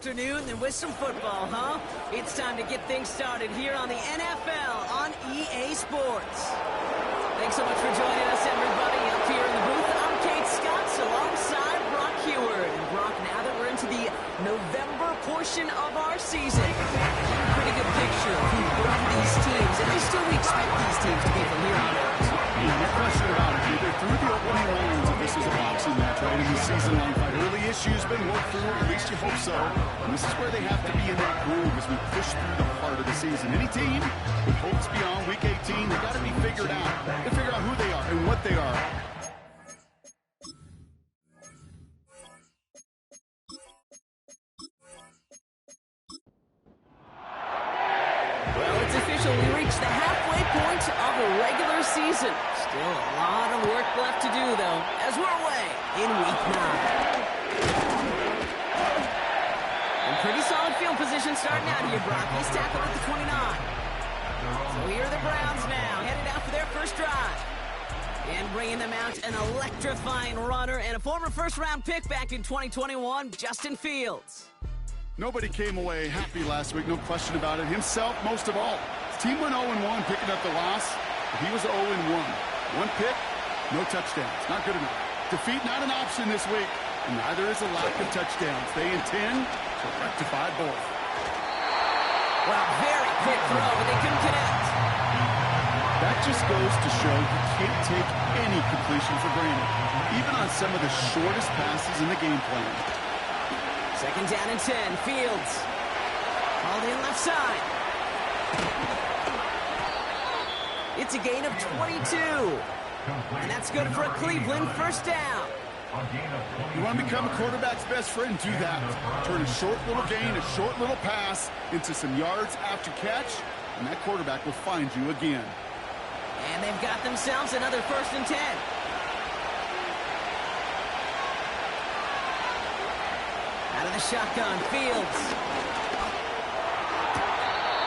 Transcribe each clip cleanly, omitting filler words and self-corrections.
afternoon than with some football, huh? It's time to get things started here on the NFL on EA Sports. Thanks so much for joining us, everybody. Up here in the booth, I'm Kate Scotts alongside Brock Heward. And Brock, now that we're into the November portion of our season, a pretty good picture of who both of these teams, at least who we expect these teams to be from here on out. No question about it. They're through the opening rounds if this is a boxing match, right? In the season-long fight. Early issues been worked through, at least you hope so. And this is where they have to be in that groove as we push through the heart of the season. Any team with hopes beyond Week 18, they got to be figured out. They figure out who they are and what they are. Well, it's official. We reached the halfway point of a regular season. Still a lot of work left to do, though, as we're away in Week 9. And pretty solid field position starting out here, Brock. He's tackled at the 29. So here are the Browns now, headed out for their first drive. And bringing them out, an electrifying runner and a former first-round pick back in 2021, Justin Fields. Nobody came away happy last week, no question about it. Himself, most of all. His team went 0-1, picking up the loss. But he was 0-1. One pick, no touchdowns. Not good enough. Defeat not an option this week, and neither is a lack of touchdowns. They intend to rectify both. Wow, very quick throw, but they couldn't connect. That just goes to show you can't take any completion for granted, even on some of the shortest passes in the game plan. Second down and 10. Fields called in left side. It's a gain of 22. And that's good for a Cleveland first down. You want to become a quarterback's best friend? Do that. Turn a short little gain, a short little pass into some yards after catch, and that quarterback will find you again. And they've got themselves another first and 10. Out of the shotgun, Fields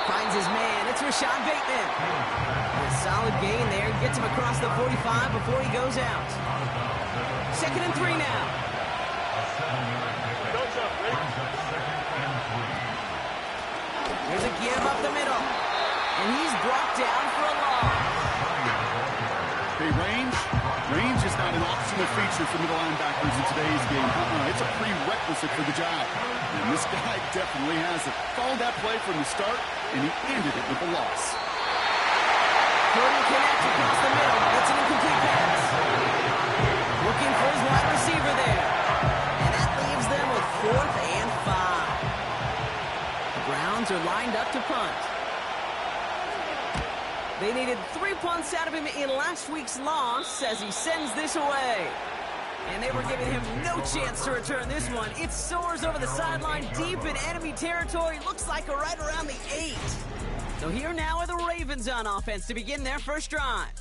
finds his man. It's Rashad Bateman. A solid gain there. Gets him across the 45 before he goes out. Second and 3 now. There's a give up the middle. And he's brought down for a loss. Hey, range is not an optional feature for middle linebackers in today's game. It's a prerequisite for the job. And this guy definitely has it. Followed that play from the start, and he ended it with a loss. Couldn't connect across the middle. It's an incomplete pass. Looking for his wide receiver there. And that leaves them with 4th and 5. The Browns are lined up to punt. They needed 3 punts out of him in last week's loss as he sends this away. And they were giving him no chance to return this one. It soars over the sideline deep in enemy territory. Looks like right around the 8. So here now are the Ravens on offense to begin their first drive.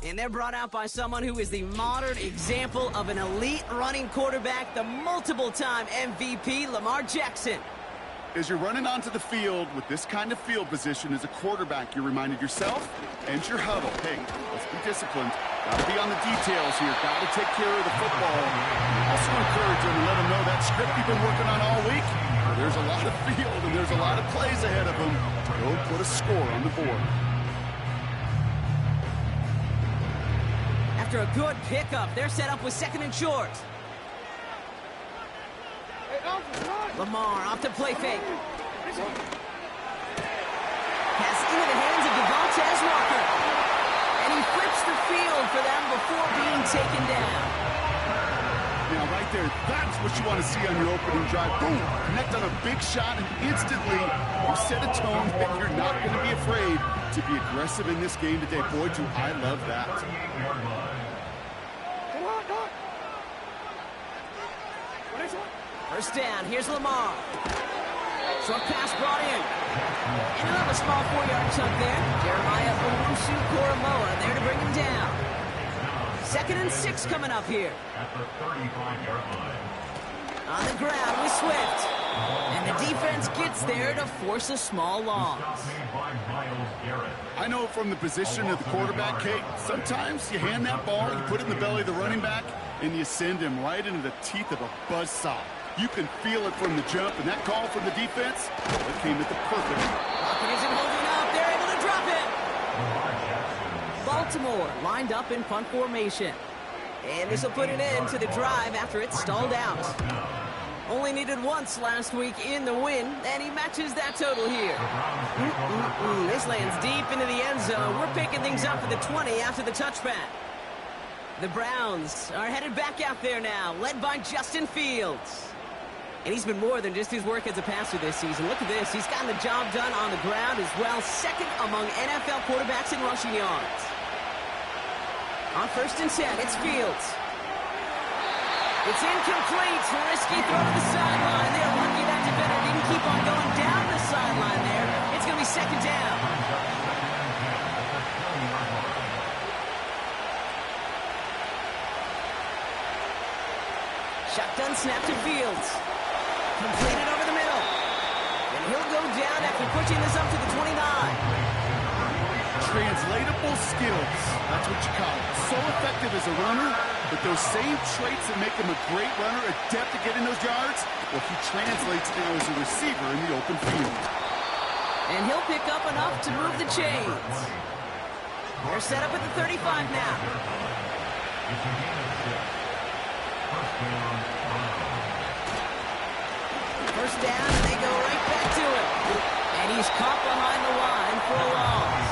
And they're brought out by someone who is the modern example of an elite running quarterback, the multiple-time MVP, Lamar Jackson. As you're running onto the field with this kind of field position as a quarterback, you're reminded yourself and your huddle, hey, let's be disciplined. Got to be on the details here. Got to take care of the football. Also encourage them and let them know that script you've been working on all week. There's a lot of field and there's a lot of plays ahead of them. Go put a score on the board. After a good pickup, they're set up with second and short. Lamar off to play fake. Pass into the hands of Devontae Walker. And he flips the field for them before being taken down. Now, right there, that's what you want to see on your opening drive. Boom! Connect on a big shot, and instantly you set a tone that you're not going to be afraid to be aggressive in this game today. Boy, do I love that. First down, here's Lamar. Short pass brought in. And another small 4-yard chunk there. Jeremiah Owusu-Koramoah there to bring him down. Second and 6 coming up here. At the 35-yard line. On the ground with Swift. And the defense gets there to force a small loss. I know from the position of the quarterback, Kate, sometimes you hand that ball, you put it in the belly of the running back, and you send him right into the teeth of a buzzsaw. You can feel it from the jump, and that call from the defense, it came at the perfect. Pocket isn't holding up. They're able to drop it. Baltimore lined up in punt formation. And this will put an end to the drive after it stalled out. Only needed once last week in the win, and he matches that total here. This lands deep into the end zone. We're picking things up at the 20 after the touchback. The Browns are headed back out there now, led by Justin Fields. And he's been more than just his work as a passer this season. Look at this. He's gotten the job done on the ground as well. Second among NFL quarterbacks in rushing yards. On 1st and 10, it's Fields. It's incomplete. Risky throw to the sideline. They're lucky that defender didn't keep on going down the sideline there. It's going to be 2nd down. Shotgun snap to Fields. Completed over the middle. And he'll go down after pushing this up to the 29. Translatable skills. That's what you call it. So effective as a runner, but those same traits that make him a great runner, adept at getting those yards, well, he translates now as a receiver in the open field. And he'll pick up enough to move the chains. They're set up at the 35 now. First down, and they go right back to him. And he's caught behind the line for a loss.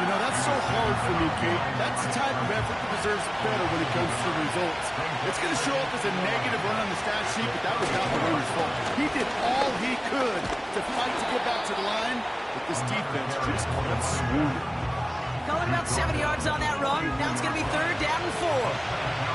You know, that's so hard for me, Kate. That's the type of effort that deserves better when it comes to results. It's going to show up as a negative run on the stat sheet, but that was not the runner's fault. He did all he could to fight to get back to the line, but this defense just kept swooning. Calling about 7 yards on that run. Now it's going to be 3rd down and 4.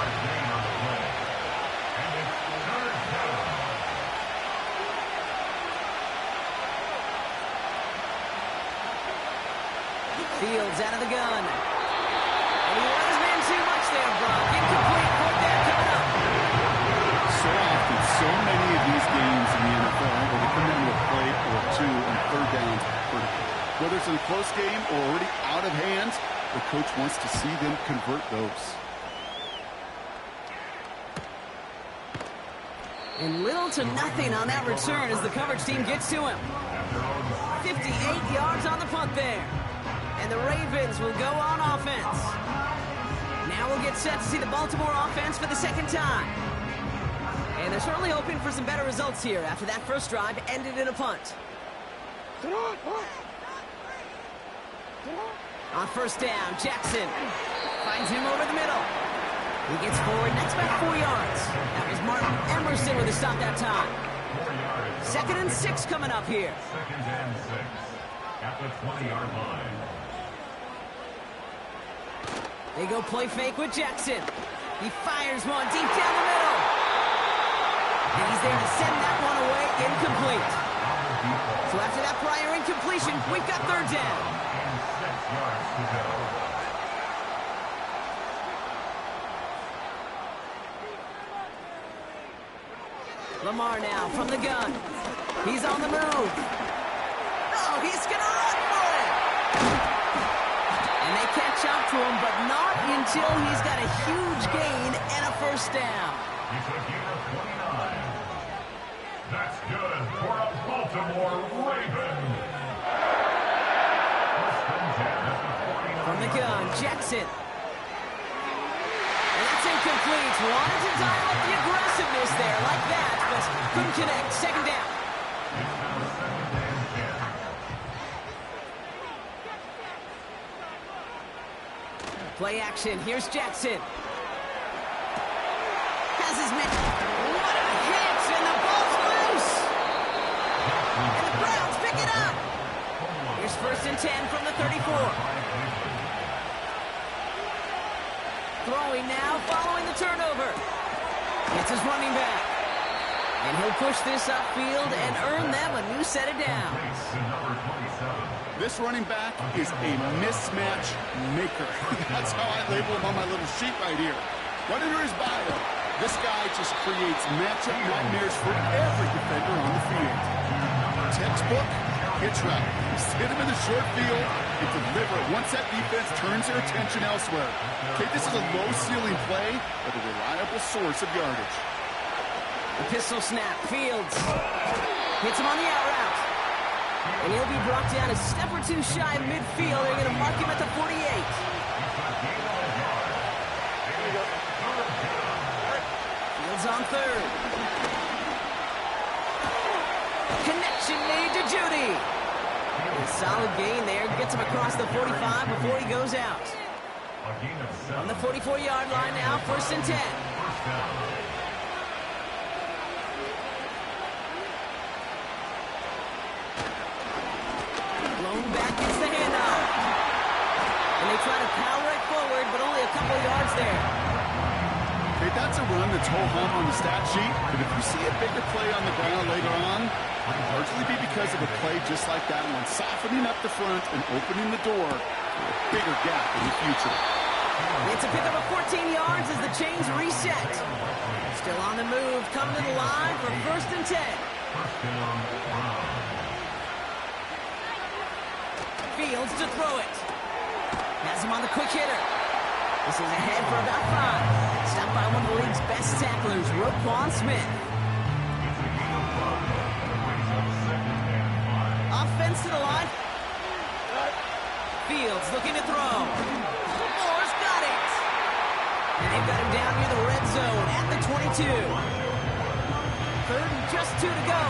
Fields out of the gun. And he let his man too much there, Brock. Incomplete. 4th down coming up. So often, so many of these games in the NFL, where they come down to a play or two on 3rd downs, whether it's in a close game or already out of hand, the coach wants to see them convert those. And little to nothing on that return as the coverage team gets to him. 58 yards on the punt there. And the Ravens will go on offense. Now we'll get set to see the Baltimore offense for the 2nd time. And they're certainly hoping for some better results here after that first drive ended in a punt. On 1st down, Jackson finds him over the middle. He gets forward, next back 4 yards. That was Martin Emerson with a stop that time. 2nd and 6 coming up here. 2nd and 6 at the 20-yard line. They go play fake with Jackson. He fires one deep down the middle. And he's there to send that one away, incomplete. So after that prior incompletion, we've got 3rd down. And 6 yards to go. Lamar now from the gun. He's on the move. Oh, he's going to run for it. And they catch up to him, but not until he's got a huge gain and a 1st down. It's a gain of 29. That's good for a Baltimore Raven. From the gun, Jackson. And that's incomplete. Wanted to dial up the aggressiveness there like that, but couldn't connect. 2nd down. Play action. Here's Jackson. Has his man. What a hit! And the ball's loose! And the Browns pick it up! Here's 1st and 10 from the 34. Throwing now, following the turnover. It's his running back. And he'll push this upfield and earn them a new set of downs. This running back is a mismatch maker. That's how I label him on my little sheet right here. Right under his bio, this guy just creates matchup nightmares for every defender on the field. Textbook, hits right. Just hit him in the short field and deliver it once that defense turns their attention elsewhere. Okay, this is a low-ceiling play, but a reliable source of yardage. The pistol snap. Fields hits him on the out route. And he'll be brought down a step or two shy of midfield. They're going to mark him at the 48. Fields on third. Connection made to Judy. A solid gain there. Gets him across the 45 before he goes out. On the 44-yard line now, 1st and 10. Blown back gets the handoff. And they try to power it forward, but only a couple yards there. Okay, that's a run that's ho-hum on the stat sheet, but if you see a bigger play on the ground later on, it'll largely be because of a play just like that one, softening up the front and opening the door for a bigger gap in the future. It's a pickup of 14 yards as the chains reset. Still on the move, coming to the line for 1st and 10. Fields to throw it. Has him on the quick hitter. This is ahead for about 5. Stopped by one of the league's best tacklers, Roquan Smith. Offense to the line. Fields looking to throw. Moore's got it. And they've got him down near the red zone at the 22. 3rd and just 2 to go.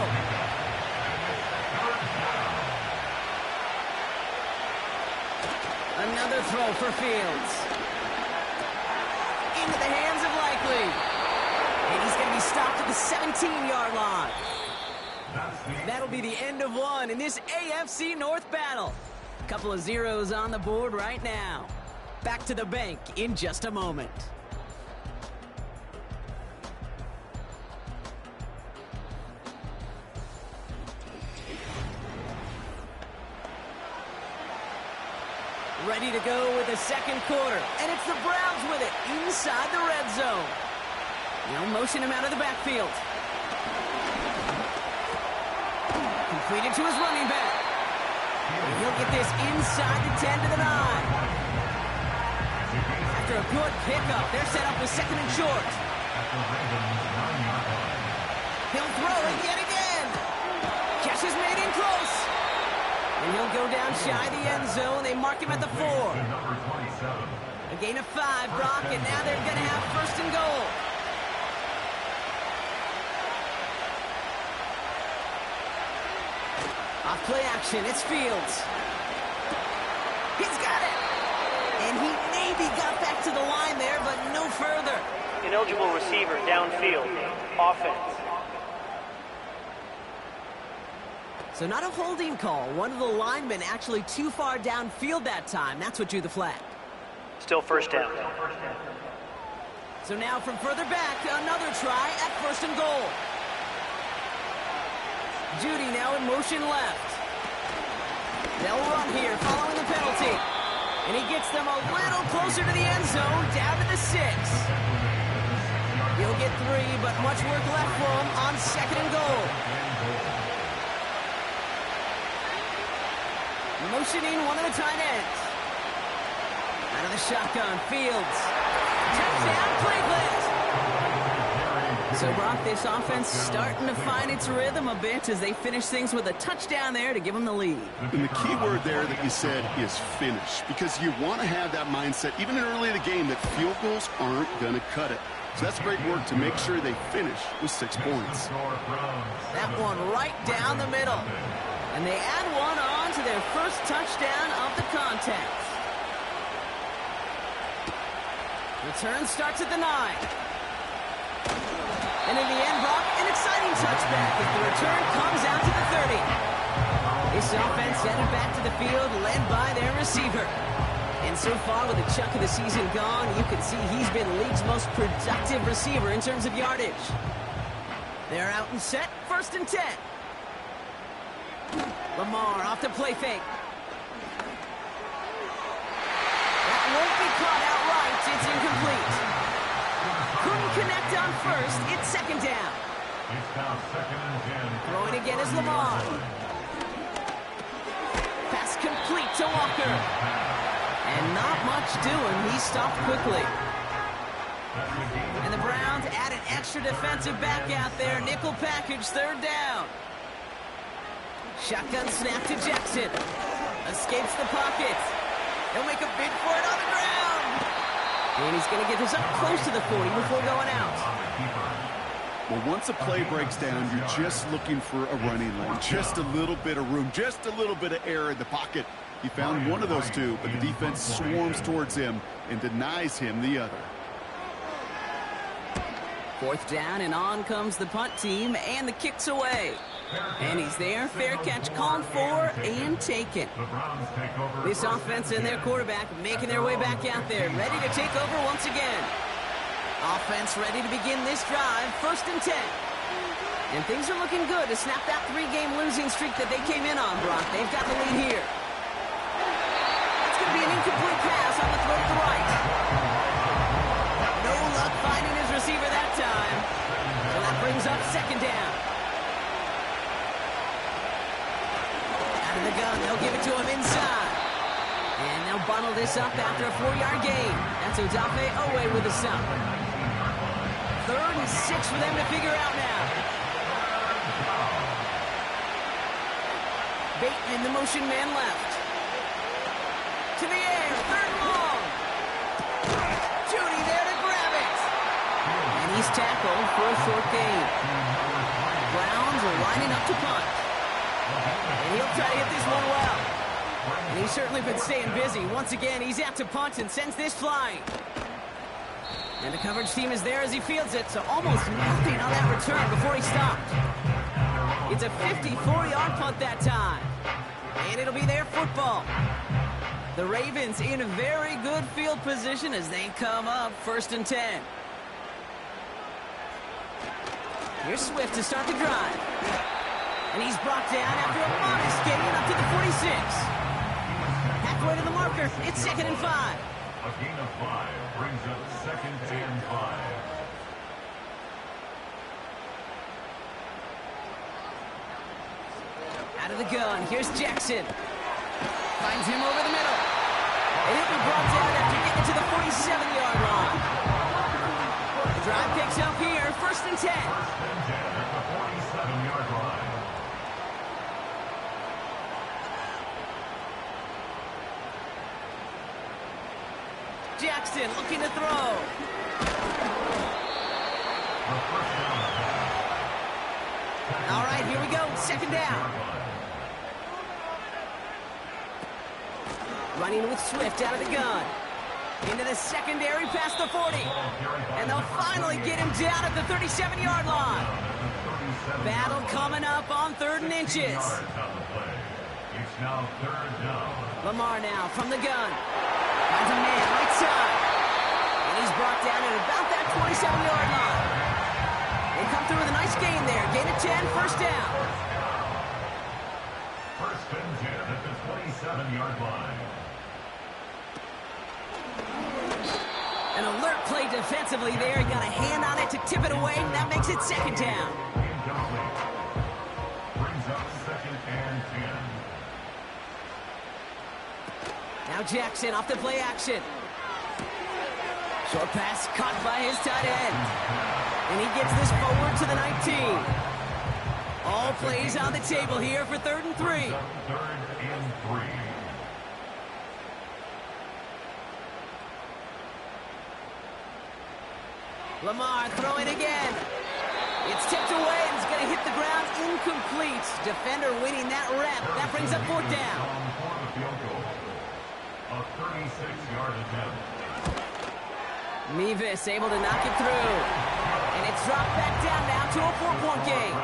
Another throw for Fields. Into the hands of Likely. And he's going to be stopped at the 17-yard line. That'll be the end of one in this AFC North battle. Couple of zeros on the board right now. Back to the bank in just a moment. Ready to go with the second quarter. And it's the Browns with it inside the red zone. They'll motion him out of the backfield. Completed to his running back. And he'll get this inside the 10 to the 9. After a good pickup, they're set up with 2nd and short. He'll throw it yet again. Catch is made in close. And he'll go down shy of the end zone. They mark him at the 4. A gain of 5, Brock, and now they're going to have 1st and goal. Off play action, it's Fields. He's got it. And he maybe got back to the line there, but no further. Ineligible receiver downfield. Offense. So not a holding call. One of the linemen actually too far downfield that time. That's what drew the flag. Still 1st down. So now from further back, another try at 1st and goal. Judy now in motion left. They'll run here following the penalty. And he gets them a little closer to the end zone, down to the 6. He'll get 3, but much work left for him on 2nd and goal. Motioning one of the tight ends. Out of the shotgun, Fields. Touchdown, Cleveland! So, Brock, this offense starting to find its rhythm a bit as they finish things with a touchdown there to give them the lead. And the key word there that you said is finish, because you want to have that mindset, even early in the game, that field goals aren't going to cut it. So that's great work to make sure they finish with 6 points. That one right down the middle. And they add one on to their first touchdown of the contest. Return starts at the 9. And in the end, Brock, an exciting touchback as the return comes out to the 30. This offense headed back to the field, led by their receiver. And so far, with a chunk of the season gone, you can see he's been the league's most productive receiver in terms of yardage. They're out and set, 1st and 10. Lamar off the play fake. That won't be caught outright. It's incomplete. Couldn't connect on 1st. It's 2nd down. It's now 2nd and 10. Throwing again is Lamar. Pass complete to Walker. And not much doing. He stopped quickly. And the Browns add an extra defensive back out there. Nickel package, third down. Shotgun snap to Jackson. Escapes the pocket. He'll make a bid for it on the ground. And he's going to get this up close to the 40 before going out. Well, once a play breaks down, you're just looking for a running lane. Just a little bit of room, just a little bit of air in the pocket. He found one of those two, but the defense swarms towards him and denies him the other. Fourth down, and on comes the punt team, and the kick's away. And he's there. Fair catch called for and taken. This offense and their quarterback making their way back out there, ready to take over once again. Offense ready to begin this drive, 1st and 10. And things are looking good to snap that 3-game losing streak that they came in on, Brock. They've got the lead here. It's going to be an incomplete pass on the throw to the right. No luck finding his receiver that time. So that brings up 2nd down. Out of the gun, they'll give it to him inside. And they'll bundle this up after a 4-yard gain. That's Odafe Owe with a stop. 3rd and 6 for them to figure out now. Bateman, the motion man left. To the air, 3rd and long. Judy there to grab it. And he's tackled for a short gain. Browns are lining up to punt. And he'll try to hit this one well. And he's certainly been staying busy. Once again, he's out to punt and sends this flying. And the coverage team is there as he fields it, so almost nothing on that return before he stopped. It's a 54-yard punt that time. And it'll be their football. The Ravens in a very good field position as they come up 1st and 10. Here's Swift to start the drive. And he's brought down after a modest gain up to the 46. Halfway to the marker, it's 2nd and 5. A gain of 5 brings up 2nd and 5. Out of the gun, here's Jackson. Finds him over the middle. And he'll be brought down after getting to the 47-yard line. The drive picks up here, 1st and 10. 1st and 10 at the 47-yard line. Jackson looking to throw. All right, here we go. 2nd down. Running with Swift out of the gun. Into the secondary past the 40. And they'll finally get him down at the 37-yard line. Battle coming up on 3rd and inches. It's now 3rd down. Lamar now from the gun. Finds a man right side. And he's brought down at about that 27-yard line. They come through with a nice gain there. Gain of 10, 1st down. 1st and 10 at the 27-yard line. An alert play defensively there. He got a hand on it to tip it away. That makes it 2nd down. Incomplete. Brings up 2nd and 10. Now Jackson off the play action. Short pass caught by his tight end. And he gets this forward to the 19. All plays on the table here for 3rd and 3. 3rd and 3. Lamar throwing again. It's tipped away and it's going to hit the ground incomplete. Defender winning that rep. That brings up 4th down. For the field goal. A 36-yard attempt. Mevis able to knock it through. And it's dropped back down now to a 4-point game.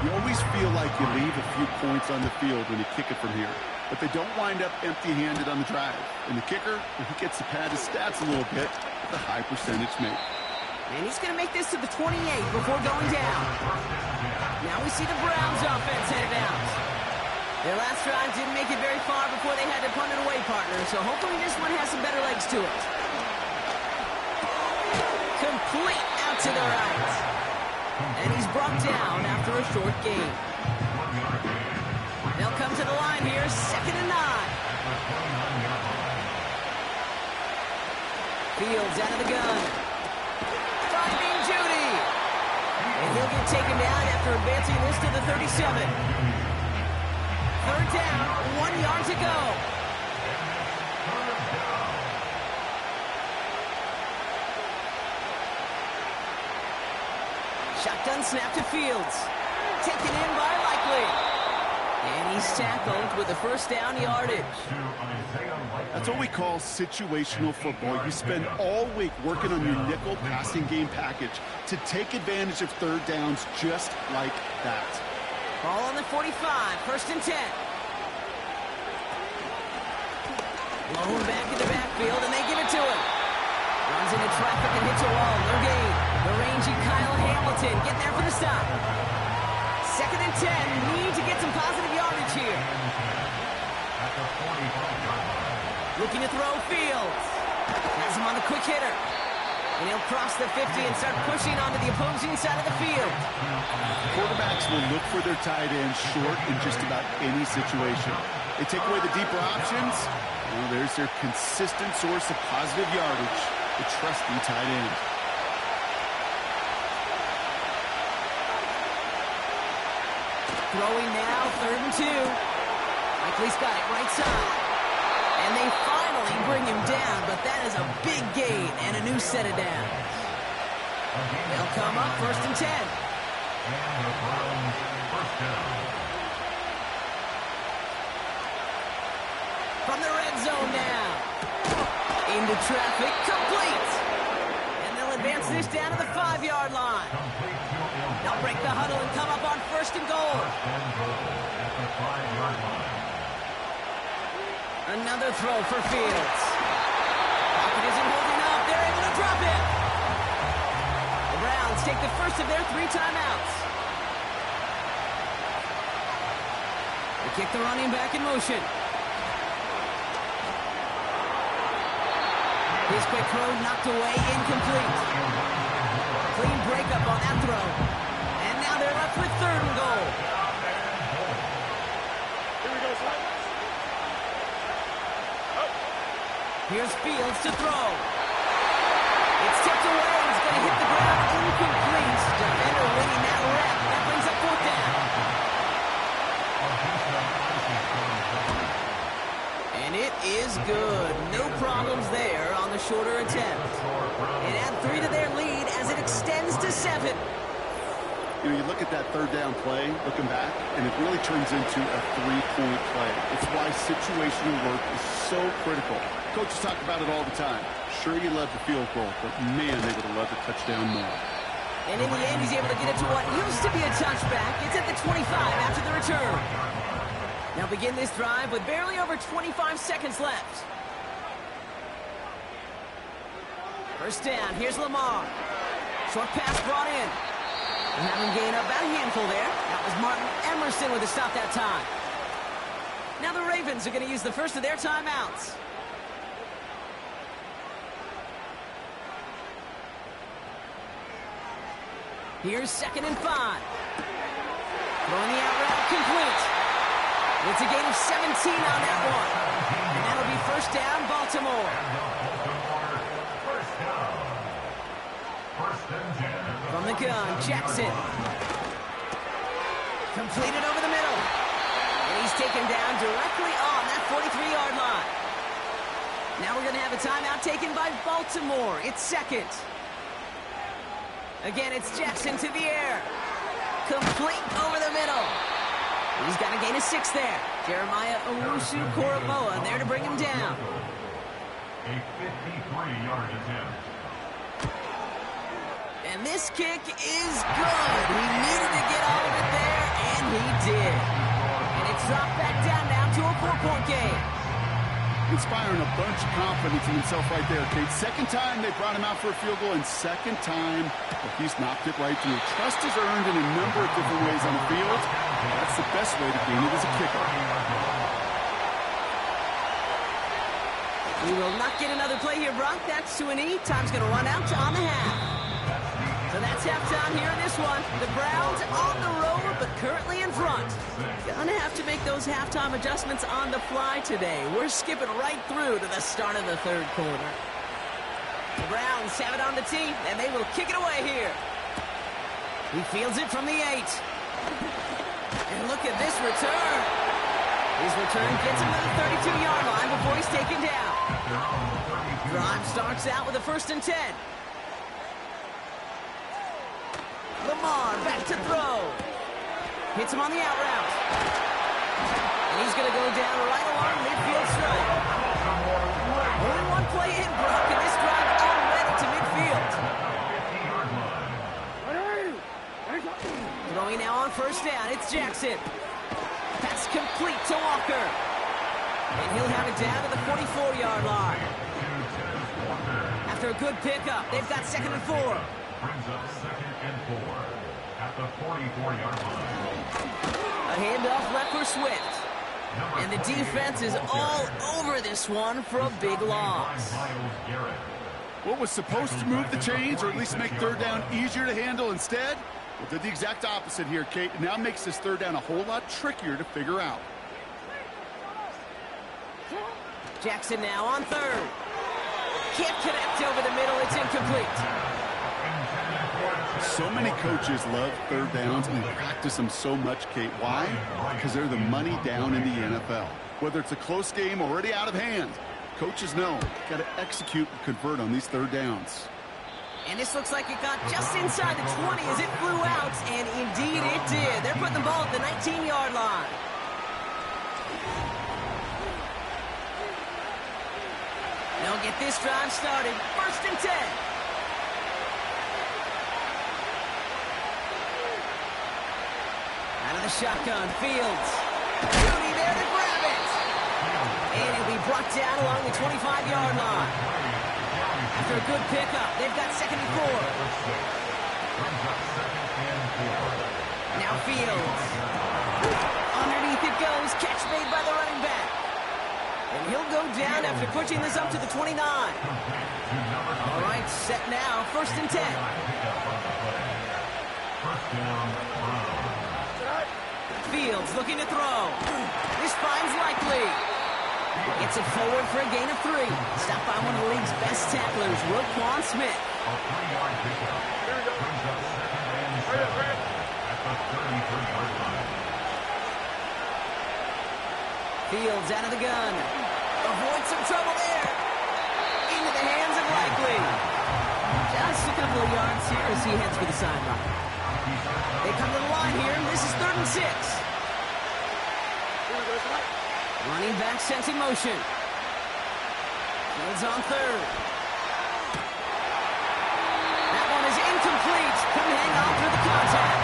You always feel like you leave a few points on the field when you kick it from here. But they don't wind up empty-handed on the drive. And the kicker, he gets to pad his stats a little bit with a high percentage make. And he's going to make this to the 28 before going down. Now we see the Browns offense headed out. Their last drive didn't make it very far before they had to punt it away, partner. So hopefully this one has some better legs to it. Complete out to the right. And he's brought down after a short gain. They'll come to the line here, 2nd and 9. Fields out of the gun. take him down after advancing this to the 37. Third down, 1 yard to go. Shotgun snap to Fields. Taken in by Likely. And he's tackled with a first down yardage. That's what we call situational football. You spend all week working on your nickel passing game package to take advantage of third downs just like that. Ball on the 45, first and 10. Blown back in the backfield, and they give it to him. Runs into traffic and hits a wall, no gain. The rangy Kyle Hamilton getting there for the stop. Second and 10, need to get some positive yardage here. Looking to throw Fields. Has him on the quick hitter. And he'll cross the 50 and start pushing onto the opposing side of the field. Quarterbacks will look for their tight end short in just about any situation. They take away the deeper options. Well, there's their consistent source of positive yardage, the trusty tight end. Throwing now, third and 2. Likely's got it right side. And they finally bring him down, but that is a big gain and a new set of downs. They'll come up first and 10. From the red zone now. Into traffic, complete. And they'll advance this down to the 5-yard line. They'll break the huddle and come up on first and goal. Another throw for Fields. Pocket isn't holding up. They're able to drop it. The Browns take the first of their 3 timeouts. They kick the running back in motion. His quick throw knocked away, incomplete. Clean breakup on that throw. And now they're left with third and goal. Here's Fields to throw. It's tipped away. He's going to hit the ground. Incomplete. Defender winning that rep. That brings up fourth down. And it is good. No problems there on the shorter attempt. And add 3 to their lead as it extends to 7. You know, you look at that third down play, looking back, and it really turns into a 3-point play. It's why situational work is so critical. Coaches talk about it all the time. Sure, you love the field goal, but man, they would have loved a touchdown more. And in the end, he's able to get it to what used to be a touchback. It's at the 25 after the return. Now begin this drive with barely over 25 seconds left. First down, here's Lamar. Short pass brought in. And have him gain up about a handful there. That was Martin Emerson with a stop that time. Now the Ravens are going to use the first of their timeouts. Here's second and 5. Throwing the out route complete. It's a gain of 17 on that one. And that'll be first down, Baltimore. From the gun, Jackson. Completed over the middle. And he's taken down directly on that 43-yard line. Now we're going to have a timeout taken by Baltimore. It's second. Again, it's Jackson to the air. Complete over the middle. He's got a gain of 6 there. Jeremiah Owusu-Koramoah there to bring him down. A 53-yard attempt. And this kick is good. He needed to get all of it there, and he did. And it's dropped back down now to a 4-point game. Inspiring a bunch of confidence in himself right there, Kate. Second time they brought him out for a field goal, and second time he's knocked it right through. Trust is earned in a number of different ways on the field. That's the best way to gain it as a kicker. We will not get another play here, Brock. That's to an E. Time's going to run out on the half. So that's halftime here in this one. The Browns on the road, but currently in front. Gonna have to make those halftime adjustments on the fly today. We're skipping right through to the start of the third quarter. The Browns have it on the tee, and they will kick it away here. He fields it from the 8. And look at this return. His return gets him to the 32-yard line before he's taken down. Drive starts out with a 1st and 10. Lamar back to throw. Hits him on the out route. And he's going to go down right along midfield stripe. Only one play in, Brock, and this drive already to midfield. Throwing now on 1st down, it's Jackson. Pass complete to Walker. And he'll have it down to the 44-yard line. After a good pickup, they've got 2nd and 4. Brings up 2nd and 4 at the 44-yard line. A handoff left for Swift. And the defense is all over this one for a big loss. What was supposed to move the chains, or at least make 3rd down easier to handle instead? Well, did the exact opposite here, Kate. It now makes this 3rd down a whole lot trickier to figure out. Jackson now on 3rd. Can't connect over the middle. It's incomplete. So many coaches love 3rd downs and practice them so much, Kate. Why? Because they're the money down in the NFL. Whether it's a close game already out of hand, coaches know got to execute and convert on these 3rd downs. And this looks like it got just inside the 20 as it flew out, and indeed it did. They're putting the ball at the 19-yard line. They'll get this drive started. 1st and 10. Out of the shotgun, Fields. Judy there to grab it. And it'll be brought down along the 25-yard line. After a good pickup, they've got 2nd and 4. Now Fields. Underneath it goes. Catch made by the running back. And he'll go down after pushing this up to the 29. All right, set now. 1st and 10. Fields looking to throw. This finds Likely. Gets it forward for a gain of 3. Stopped by one of the league's best tacklers, Roquan Smith. A 3-yard pickup. Brings up 2nd and 7 at the 33-yard line. Fields out of the gun. Avoid some trouble there. Into the hands of Likely. Just a couple of yards here as he heads for the sideline. They come to the line here, and this is 3rd and 6. Running back sent in motion. Fields on 3rd. That one is incomplete. Couldn't hang on through the contact.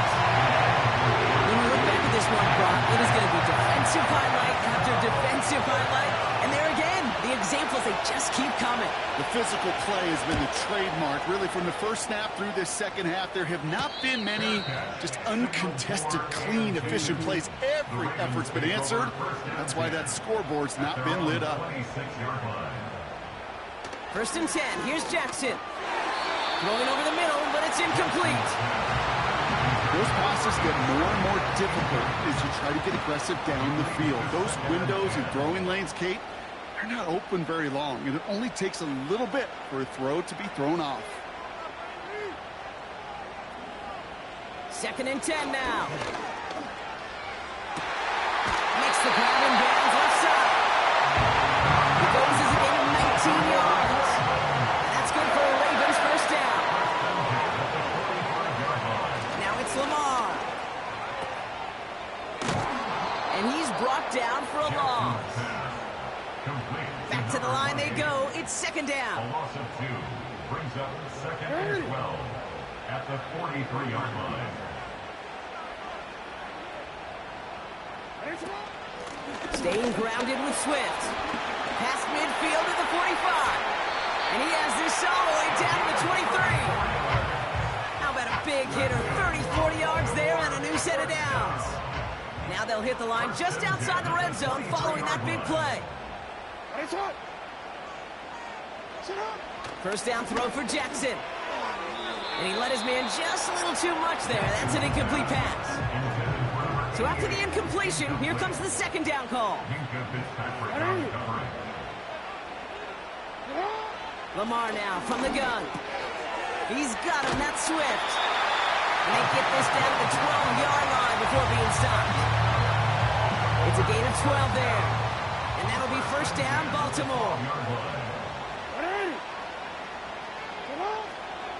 When we look back at this one, Brock, it is going to be defensive highlight after defensive highlight. And there again, the examples, they just keep coming. The physical play has been the trademark. Really, from the 1st snap through this 2nd half, there have not been many just uncontested, clean, efficient plays. Every effort's been answered. That's why that scoreboard's not been lit up. 1st and 10. Here's Jackson. Throwing over the middle, but it's incomplete. Those passes get more and more difficult as you try to get aggressive down the field. Those windows and throwing lanes, Kate, they're not open very long, and it only takes a little bit for a throw to be thrown off. 2nd and 10 now. Makes the grab and bounds left side. It goes as a gain of 19 yards. And that's good for a Ravens 1st down. Now it's Lamar. And he's brought down for a loss. Back to the line they go. It's 2nd down. A loss of 2 brings up 2nd and 12 at the 43-yard line. Staying grounded with Swift. Past midfield at the 45. And he has this all the way down to the 23. How about a big hitter? 30, 40 yards there and a new set of downs. Now they'll hit the line just outside the red zone following that big play. 1st down throw for Jackson. And he let his man just a little too much there. That's an incomplete pass. So after the incompletion, here comes the 2nd down call. Lamar now from the gun. He's got him. That's Swift. And they get this down to the 12-yard line before being stopped. It's a gain of 12 there. And that'll be first down, Baltimore.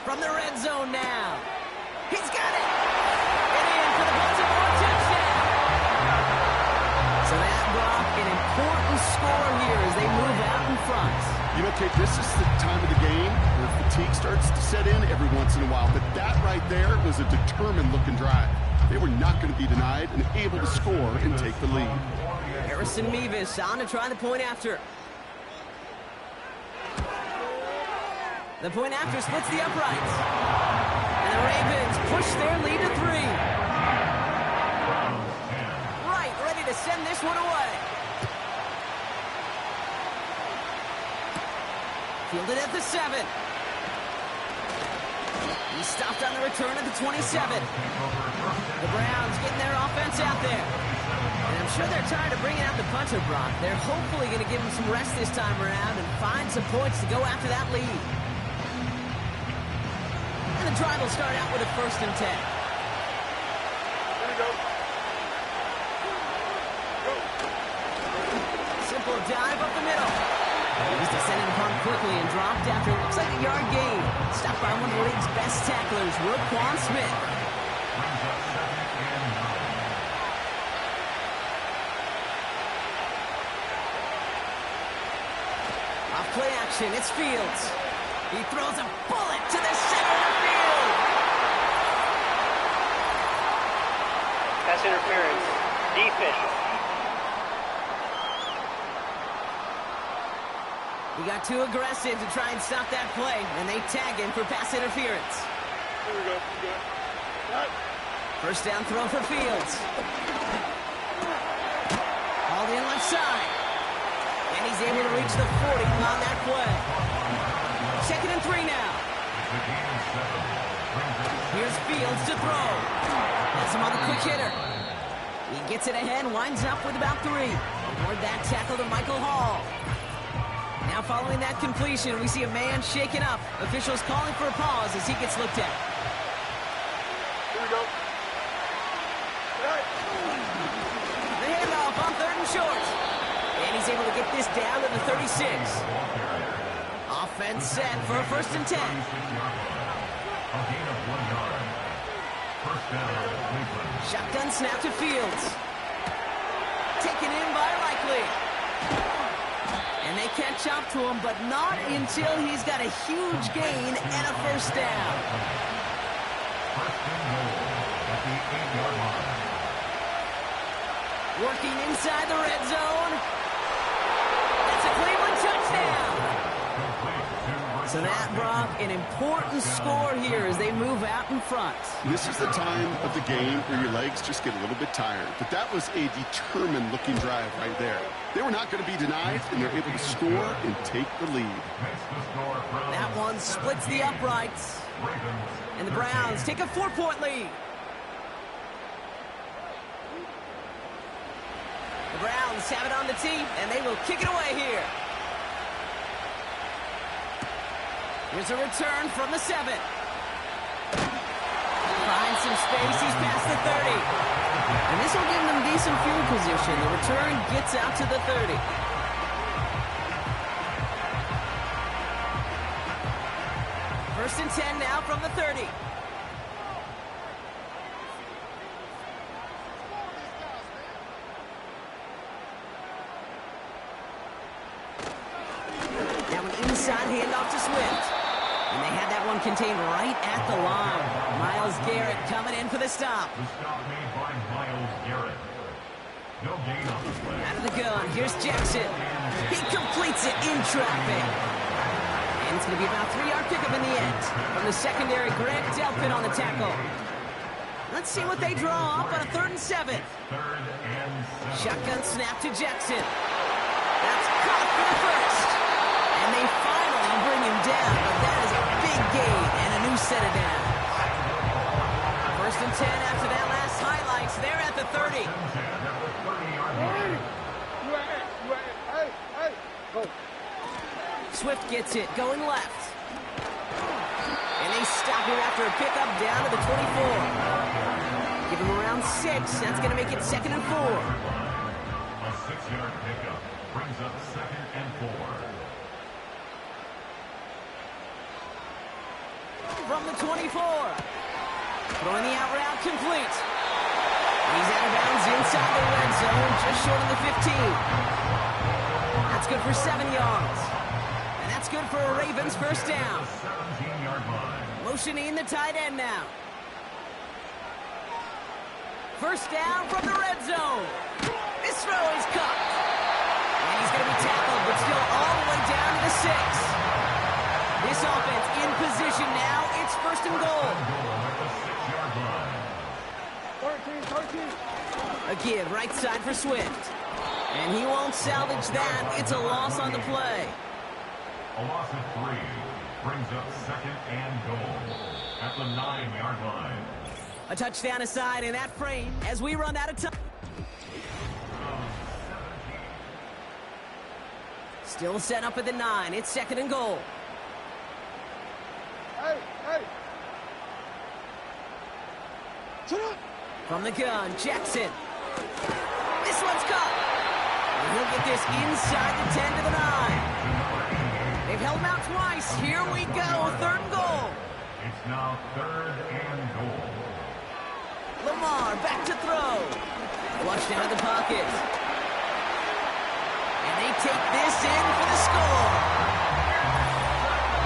From the red zone now. He's got it! And in for the Baltimore touchdown! So that brought an important score here as they move out in front. You know, Kate, this is the time of the game where fatigue starts to set in every once in a while. But that right there was a determined-looking drive. They were not going to be denied and able to score and take the lead. Harrison Mevis on to try the point after. The point after splits the uprights. And the Ravens push their lead to 3. Right, ready to send this one away. Fielded at the 7. He stopped on the return at the 27. The Browns getting their offense out there. And I'm sure they're tired of bringing out the punter, Brock. They're hopefully going to give him some rest this time around and find some points to go after that lead. And the drive will start out with a 1st and 10. Here we go. Simple dive up the middle. He was descending upon quickly and dropped after it looks like a yard gain. Stopped by one of the league's best tacklers, Roquan Smith. Off play action, it's Fields. He throws a bullet to the center of the field. Pass interference. Defense. He got too aggressive to try and stop that play, and they tag him for pass interference. Here we go. Good. Right. First down throw for Fields. All in left side. And he's able to reach the 40 on that play. 2nd and 3 now. Here's Fields to throw. That's him on the quick hitter. He gets it ahead, winds up with about 3. Award that tackle to Michael Hall. Now following that completion, we see a man shaken up. Officials calling for a pause as he gets looked at. Here we go. Right. The handoff on 3rd and short. And he's able to get this down to the 36. Offense set for a 1st and 10. A gain of 1 yard. First down, Cleveland. Shotgun snap to Fields. Taken in by Likely. And they catch up to him, but not until he's got a huge gain and a 1st down. First and goal at the 8-yard line. Working inside the red zone. That's a Cleveland touchdown. So that brought an important score here as they move out in front. This is the time of the game where your legs just get a little bit tired. But that was a determined-looking drive right there. They were not going to be denied, and they're able to score and take the lead. That one splits the uprights. And the Browns take a 4-point lead. The Browns have it on the tee, and they will kick it away here. Here's a return from the 7. Finds some space. He's past the 30. And this will give them decent field position. The return gets out to the 30. First and 10 now from the 30. Now an inside handoff to Swift. And they had that one contained right at the line. Myles Garrett coming in for the stop. The stop made by Myles Garrett. No gain on the play. Out of the gun, here's Jackson. He completes it in traffic. And it's going to be about a 3-yard pickup in the end. From the secondary, Grant Delpit on the tackle. Let's see what they draw up on a 3rd and 7. 3rd and 7. Shotgun snap to Jackson. That's caught for the 1st. And they finally bring him down, but that is a big gain and a new set of downs. 1st and 10 after that last highlights. They're at the 30. Swift gets it, going left. And they They stop here after a pickup down to the 24. Give him around 6. That's going to make it 2nd and 4. A 6-yard pickup brings up 2nd and 4. From the 24. Throwing the out route complete. He's out of bounds inside the red zone, just short of the 15. That's good for 7 yards. And that's good for a Ravens first down. 17-yard line. Motioning the tight end now. First down from the red zone. This throw is caught. And he's going to be tackled, but still all the way down to the 6. This offense in position now. It's 1st and goal. At the 6-yard line. A give right side for Swift. And he won't salvage that. It's a loss on the play. A loss of 3 brings up 2nd and goal at the 9-yard line. A touchdown aside in that frame as we run out of time. Still set up at the 9. It's 2nd and goal. From the gun, Jackson. This one's caught. And he'll get this inside the 10 to the 9. They've held him out twice. Here we go, 3rd and goal. It's now 3rd and goal. Lamar back to throw. Flushed out of the pocket. And they take this in for the score.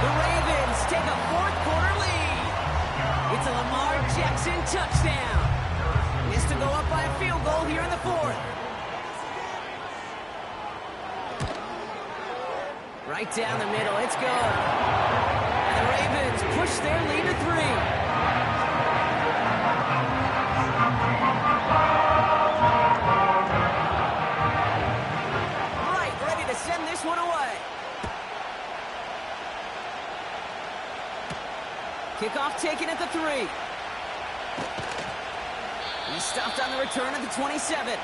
The Ravens take a 4th quarter lead. It's a Lamar Jackson touchdown. Is to go up by a field goal here in the 4th. Right down the middle, it's good. And the Ravens push their lead to 3. Right, ready to send this one away. Kickoff taken at the 3. He stopped on the return at the 27.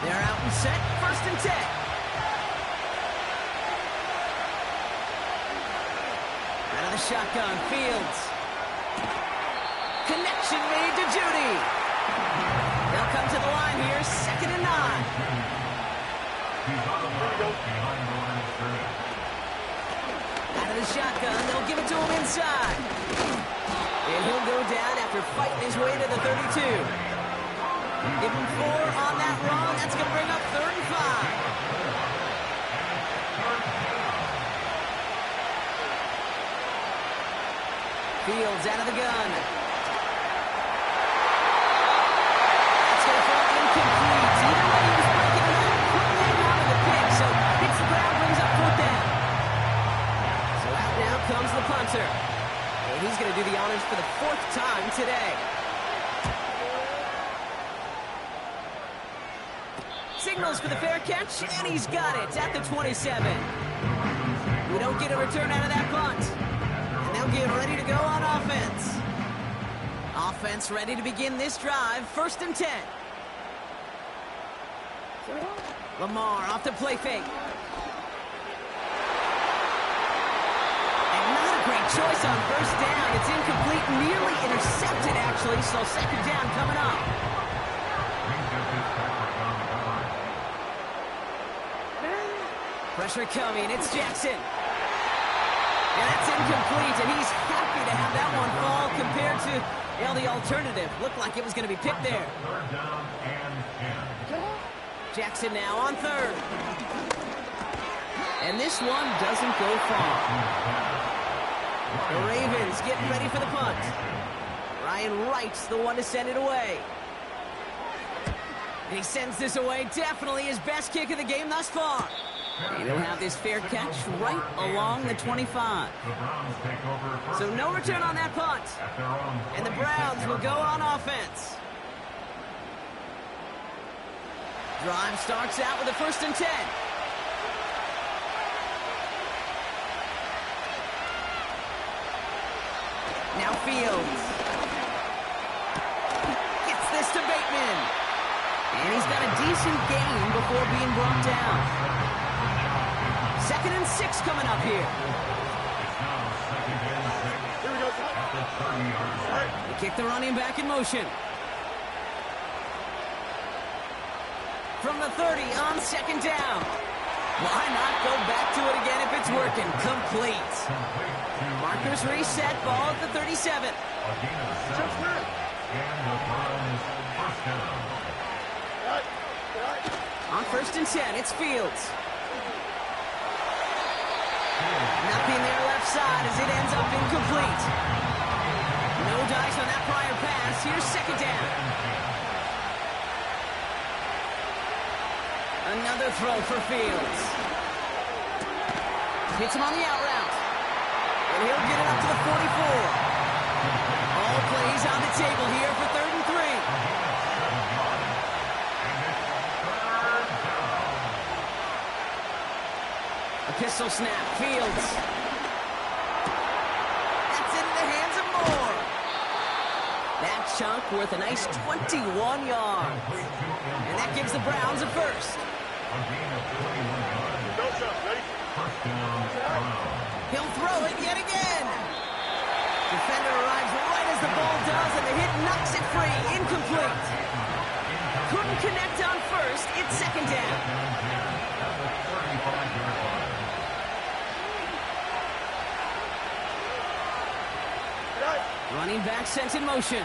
They're out and set, 1st and 10. Shotgun, Fields. Connection made to Judy. They'll come to the line here, 2nd and 9. Out of the shotgun, they'll give it to him inside. And he'll go down after fighting his way to the 32. Give him 4 on that run. That's going to bring up 3rd and 5. Fields out of the gun. That's going to fall incomplete. Either way, he was breaking it up. Couldn't hang on to the pick, so hits the ground, brings up 4th down. So out now comes the punter. And he's going to do the honors for the 4th time today. Signals for the fair catch, and he's got it at the 27. We don't get a return out of that punt. They'll get ready to go on offense. Offense ready to begin this drive. 1st and 10. Lamar off the play fake. And not a great choice on 1st down. It's incomplete, nearly intercepted actually, so 2nd down coming up. Pressure coming, it's Jackson. And that's incomplete, and he's happy to have that one fall compared to, the alternative. Looked like it was going to be picked there. 3rd down and 10. Jackson now on 3rd. And this one doesn't go far. The Ravens getting ready for the punt. Ryan Wright's the one to send it away. And he sends this away, definitely his best kick of the game thus far. And he'll have this fair catch right along the 25. So no return on that punt. And the Browns will go on offense. Drive starts out with a 1st and 10. Now Fields. Gets this to Bateman. And he's got a decent gain before being brought down. 2nd and 6 coming up here. They kick the running back in motion. From the 30 on 2nd down. Why not go back to it again if it's working? Complete. Markers reset, ball at the 37. On 1st and 10, it's Fields. Nothing there left side as it ends up incomplete. No dice on that prior pass. Here's 2nd down. Another throw for Fields. Hits him on the out route. And he'll get it up to the 44. All plays on the table here for 3rd and 3. A pistol snap. Fields. That's into the hands of Moore. That chunk worth a nice 21 yards. And that gives the Browns a 1st. He'll throw it yet again. Defender arrives right as the ball does, and the hit knocks it free. Incomplete. Couldn't connect on 1st. It's 2nd down. Running back sent in motion.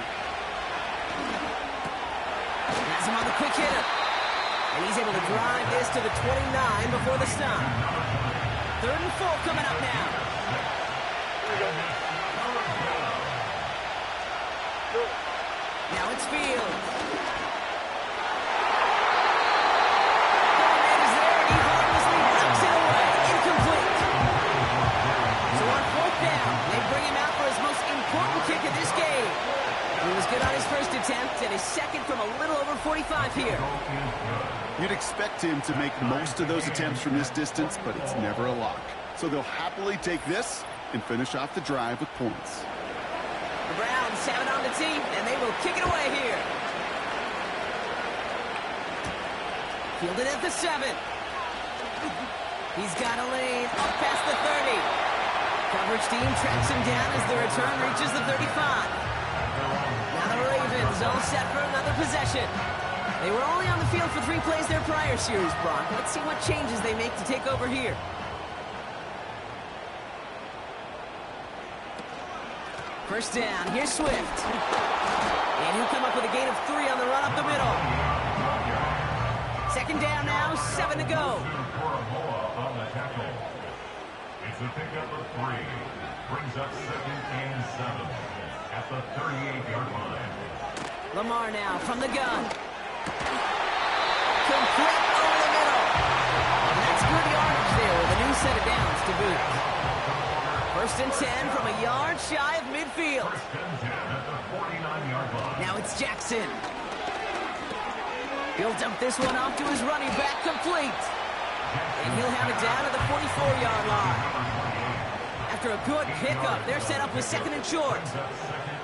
Has him on the quick hitter. And he's able to drive this to the 29 before the stop. 3rd and 4 coming up now. Now it's Fields. Ball is there, and he harmlessly knocks it away. Incomplete. So on 4th down, they bring him out for his most important kick of this game. He was good on his 1st attempt, and his 2nd from a little over 45 here. You'd expect him to make most of those attempts from this distance, but it's never a lock. So they'll happily take this and finish off the drive with points. The Browns have it on the tee, and they will kick it away here. Fielded at the 7. He's got a lane up past the 30. Coverage team tracks him down as the return reaches the 35. Now the Ravens all set for another possession. They were only on the field for 3 plays their prior series, Brock. Let's see what changes they make to take over here. First down, here's Swift. And he'll come up with a gain of 3 on the run up the middle. 2nd down now, 7 to go. It's a pickup of 3. Brings up 2nd and 7 at the 38-yard line. Lamar now from the gun. Complete over the middle. And that's good yardage there with a new set of downs to boot. 1st and 10 from a yard shy of midfield. 1st and 10 at the 49-yard line. Now it's Jackson. He'll dump this one off to his running back, complete. And he'll have it down to the 44-yard line. After a good pickup, they're set up with 2nd and short. 2nd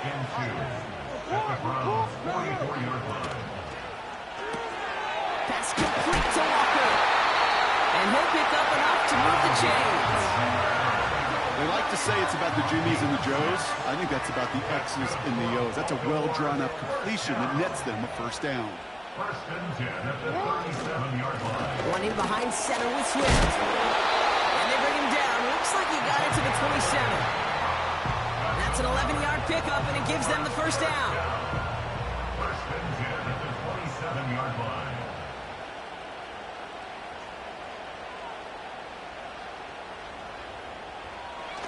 and 2 at the Browns' 44-yard line. Pass complete to Walker. And he'll pick up enough to move the chains. They like to say it's about the Jimmies and the Joes. I think that's about the X's and the O's. That's a well-drawn-up completion that nets them a 1st down. 1st and 10 at the 37-yard line. One in behind center with Swift. And they bring him down. Looks like he got it to the 27. That's an 11-yard pickup, and it gives them the 1st down. 1st and 10 at the 27-yard line.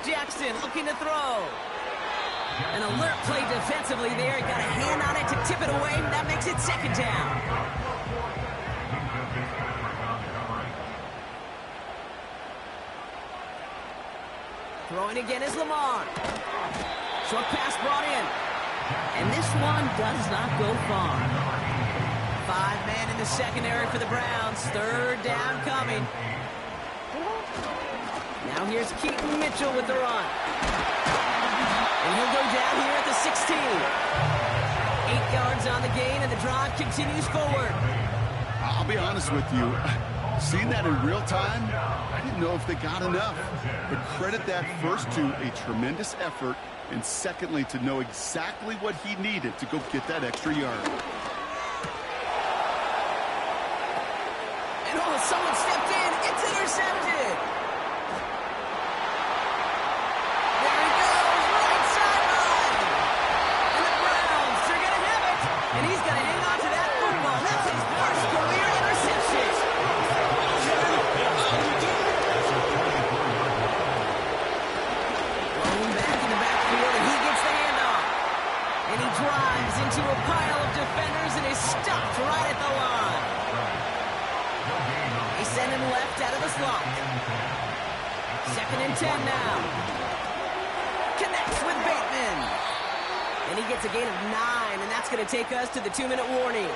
Jackson looking to throw. An alert play defensively there. Got a hand on it to tip it away. That makes it 2nd down. Throwing again is Lamar. Short pass brought in. And this one does not go far. 5-man in the secondary for the Browns. Third down coming. Now here's Keaton Mitchell with the run. And he'll go down here at the 16. 8 yards on the gain, and the drive continues forward. I'll be honest with you. Seeing that in real time, I didn't know if they got enough. But credit that first to a tremendous effort, and secondly to know exactly what he needed to go get that extra yard. And oh, someone stepped in. It's intercepted. There he goes, right sideline. And the Browns are going to have it. And he's going to hang on to that football. That's his first career interception. Thrown back in the backfield, and he gets the handoff. And he drives into a pile of defenders and is stopped right at the line. They send him left out of the slot. 2nd and 10 now. Connects with Bateman. And he gets a gain of 9, and that's going to take us to the 2-minute warning.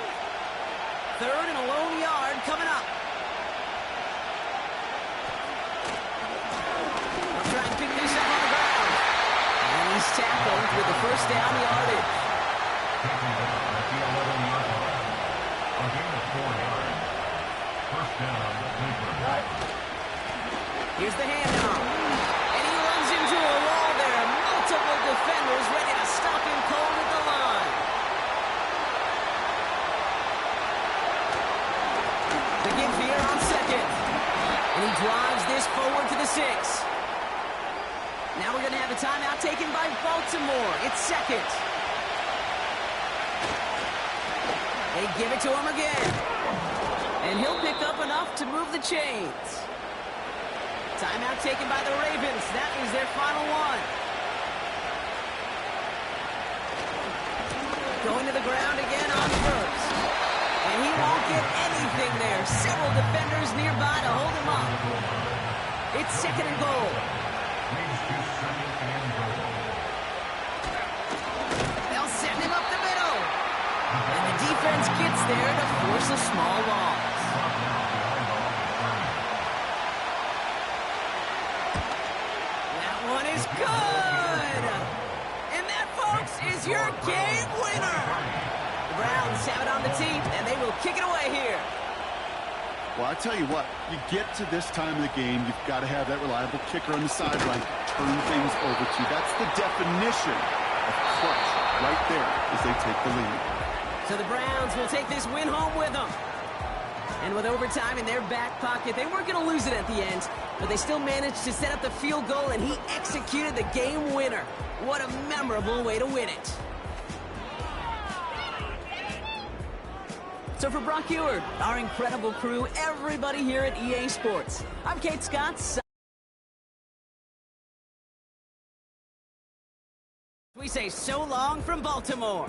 3rd and a lone yard coming up. They'll try and pick this up on the ground. And he's tackled with the first down yardage. Here's the handoff. And he runs into a wall there. Multiple defenders ready to stop him cold at the line. The give here on 2nd. And he drives this forward to the 6. Now we're going to have a timeout taken by Baltimore. It's 2nd. They give it to him again. And he'll pick up enough to move the chains. Timeout taken by the Ravens. That is their final one. Going to the ground again on 1st. And he won't get anything there. Several defenders nearby to hold him up. It's 2nd and goal. They'll send him up the middle. And the defense gets there to force a small loss. That one is good. And that, folks, is your game winner. The Browns have it on the tee, and they will kick it away here. Well, I tell you what, you get to this time of the game, you've got to have that reliable kicker on the sideline to turn things over to. That's the definition of clutch right there as they take the lead. So the Browns will take this win home with them. And with overtime in their back pocket, they weren't going to lose it at the end, but they still managed to set up the field goal, and he executed the game winner. What a memorable way to win it. So for Brock Eward, our incredible crew, everybody here at EA Sports, I'm Kate Scott. We say so long from Baltimore.